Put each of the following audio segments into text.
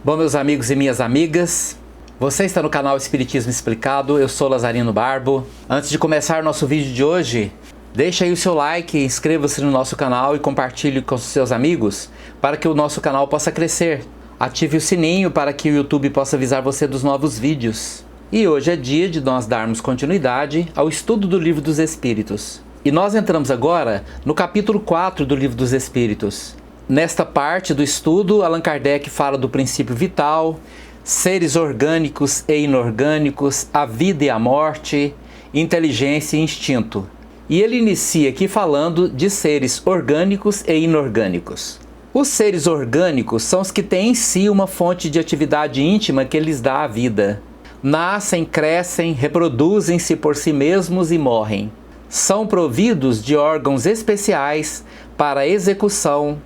Bom, meus amigos e minhas amigas, você está no canal Espiritismo Explicado, eu sou Lazarino Barbo. Antes de começar o nosso vídeo de hoje, deixa aí o seu like, inscreva-se no nosso canal e compartilhe com seus amigos para que o nosso canal possa crescer. Ative o sininho para que o YouTube possa avisar você dos novos vídeos. E hoje é dia de nós darmos continuidade ao estudo do Livro dos Espíritos. E nós entramos agora no capítulo 4 do Livro dos Espíritos. Nesta parte do estudo, Allan Kardec fala do princípio vital, seres orgânicos e inorgânicos, a vida e a morte, inteligência e instinto. E ele inicia aqui falando de seres orgânicos e inorgânicos. Os seres orgânicos são os que têm em si uma fonte de atividade íntima que lhes dá a vida. Nascem, crescem, reproduzem-se por si mesmos e morrem. São providos de órgãos especiais para a execução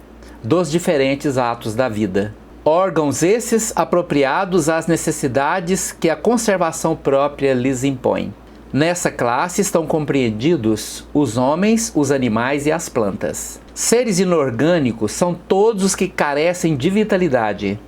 dos diferentes atos da vida. Órgãos esses apropriados às necessidades que a conservação própria lhes impõe. Nessa classe estão compreendidos os homens, os animais e as plantas. Seres inorgânicos são todos os que carecem de vitalidade,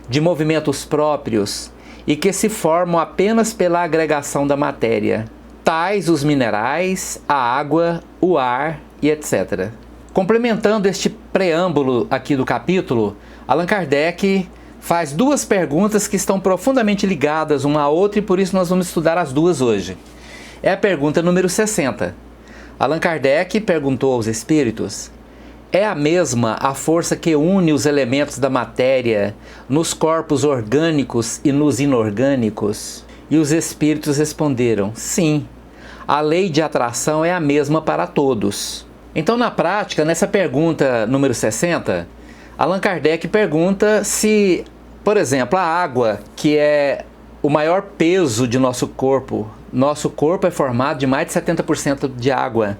de movimentos próprios e que se formam apenas pela agregação da matéria, tais os minerais, a água, o ar e etc. Complementando este preâmbulo aqui do capítulo, Allan Kardec faz duas perguntas que estão profundamente ligadas uma à outra e por isso nós vamos estudar as duas hoje. É a pergunta número 60. Allan Kardec perguntou aos espíritos: é a mesma a força que une os elementos da matéria nos corpos orgânicos e nos inorgânicos? E os espíritos responderam: sim, a lei de atração é a mesma para todos. Então, na prática, nessa pergunta número 60, Allan Kardec pergunta se, por exemplo, a água, que é o maior peso de nosso corpo é formado de mais de 70% de água.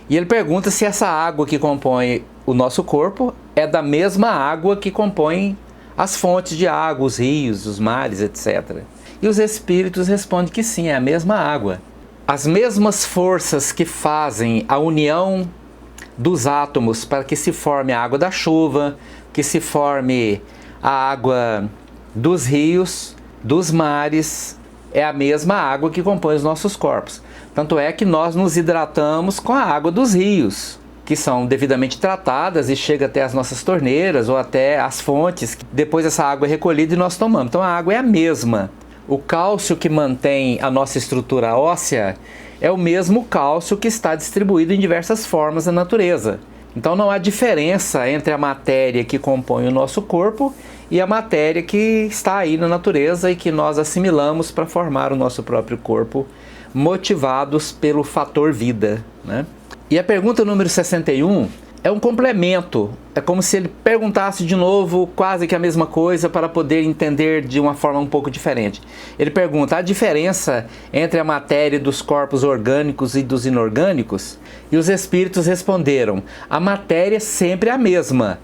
E ele pergunta se essa água que compõe o nosso corpo é da mesma água que compõe as fontes de água, os rios, os mares, etc. E os espíritos respondem que sim, é a mesma água. As mesmas forças que fazem a união dos átomos para que se forme a água da chuva, que se forme a água dos rios, dos mares, é a mesma água que compõe os nossos corpos. Tanto é que nós nos hidratamos com a água dos rios, que são devidamente tratadas e chega até as nossas torneiras ou até as fontes. Depois essa água é recolhida e nós tomamos. Então a água é a mesma. O cálcio que mantém a nossa estrutura óssea é o mesmo cálcio que está distribuído em diversas formas na natureza. Então não há diferença entre a matéria que compõe o nosso corpo e a matéria que está aí na natureza e que nós assimilamos para formar o nosso próprio corpo, motivados pelo fator vida, né? E a pergunta número 61 é um complemento, é como se ele perguntasse de novo quase que a mesma coisa para poder entender de uma forma um pouco diferente. Ele pergunta: a diferença entre a matéria dos corpos orgânicos e dos inorgânicos? E os espíritos responderam: a matéria sempre é a mesma,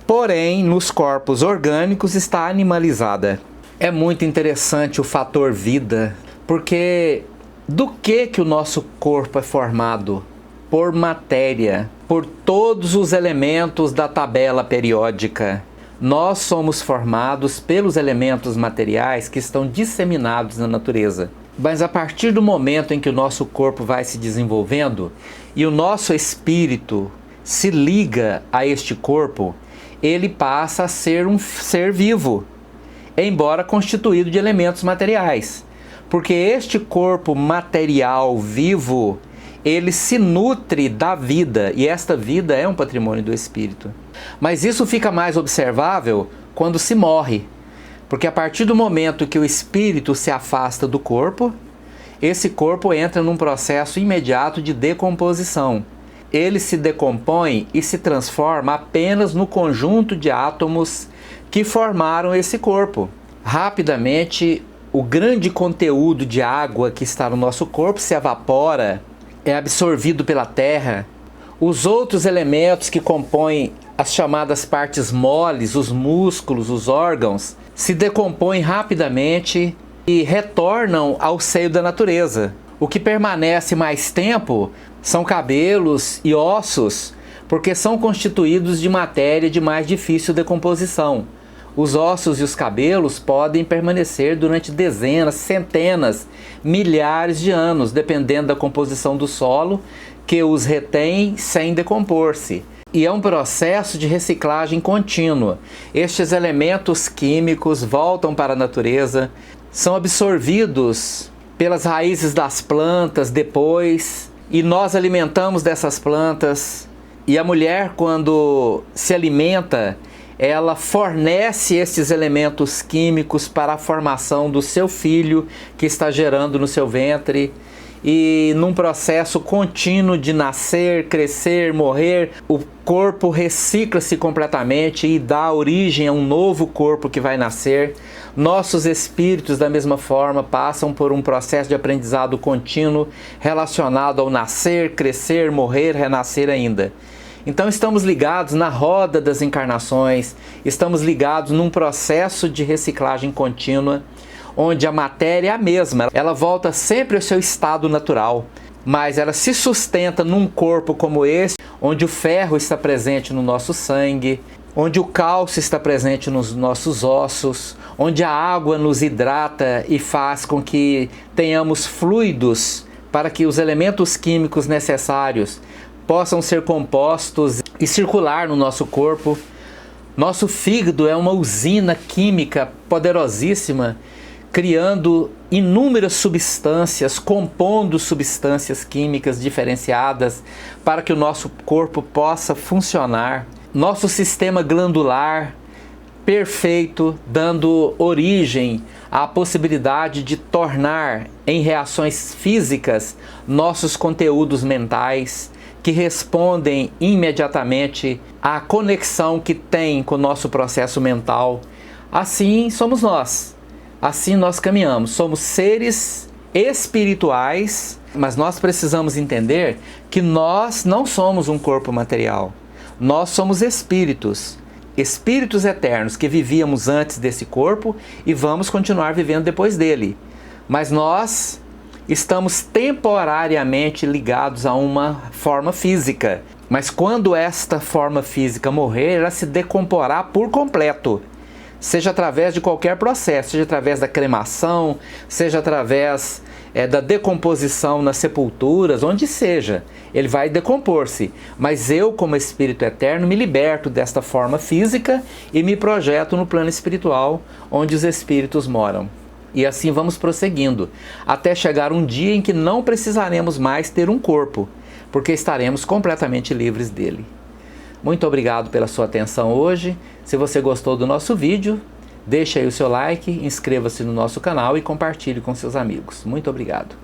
porém nos corpos orgânicos está animalizada. É muito interessante o fator vida, porque do que o nosso corpo é formado? Por matéria, por todos os elementos da tabela periódica. Nós somos formados pelos elementos materiais que estão disseminados na natureza. Mas a partir do momento em que o nosso corpo vai se desenvolvendo e o nosso espírito se liga a este corpo, ele passa a ser um ser vivo, embora constituído de elementos materiais. Porque este corpo material vivo, ele se nutre da vida, e esta vida é um patrimônio do espírito. Mas isso fica mais observável quando se morre, porque a partir do momento que o espírito se afasta do corpo, esse corpo entra num processo imediato de decomposição. Ele se decompõe e se transforma apenas no conjunto de átomos que formaram esse corpo. Rapidamente, o grande conteúdo de água que está no nosso corpo se evapora, é absorvido pela terra. Os outros elementos que compõem as chamadas partes moles, os músculos, os órgãos, se decompõem rapidamente e retornam ao seio da natureza. O que permanece mais tempo são cabelos e ossos, porque são constituídos de matéria de mais difícil decomposição. Os ossos e os cabelos podem permanecer durante dezenas, centenas, milhares de anos, dependendo da composição do solo, que os retém sem decompor-se. E é um processo de reciclagem contínua. Estes elementos químicos voltam para a natureza, são absorvidos pelas raízes das plantas depois, e nós alimentamos dessas plantas. E a mulher, quando se alimenta, ela fornece esses elementos químicos para a formação do seu filho que está gerando no seu ventre. E num processo contínuo de nascer, crescer, morrer, o corpo recicla-se completamente e dá origem a um novo corpo que vai nascer. Nossos espíritos, da mesma forma, passam por um processo de aprendizado contínuo relacionado ao nascer, crescer, morrer, renascer ainda. Então estamos ligados na roda das encarnações, estamos ligados num processo de reciclagem contínua, onde a matéria é a mesma, ela volta sempre ao seu estado natural, mas ela se sustenta num corpo como esse, onde o ferro está presente no nosso sangue, onde o cálcio está presente nos nossos ossos, onde a água nos hidrata e faz com que tenhamos fluidos para que os elementos químicos necessários possam ser compostos e circular no nosso corpo. Nosso fígado é uma usina química poderosíssima, criando inúmeras substâncias, compondo substâncias químicas diferenciadas para que o nosso corpo possa funcionar. Nosso sistema glandular perfeito, dando origem à possibilidade de tornar em reações físicas nossos conteúdos mentais, que respondem imediatamente à conexão que tem com o nosso processo mental. Assim somos nós. Assim nós caminhamos. Somos seres espirituais, mas nós precisamos entender que nós não somos um corpo material. Nós somos espíritos. Espíritos eternos que vivíamos antes desse corpo e vamos continuar vivendo depois dele. Mas nós estamos temporariamente ligados a uma forma física. Mas quando esta forma física morrer, ela se decomporá por completo. Seja através de qualquer processo, seja através da cremação, seja através da decomposição nas sepulturas, onde seja, ele vai decompor-se. Mas eu, como espírito eterno, me liberto desta forma física e me projeto no plano espiritual, onde os espíritos moram. E assim vamos prosseguindo, até chegar um dia em que não precisaremos mais ter um corpo, porque estaremos completamente livres dele. Muito obrigado pela sua atenção hoje. Se você gostou do nosso vídeo, deixe aí o seu like, inscreva-se no nosso canal e compartilhe com seus amigos. Muito obrigado.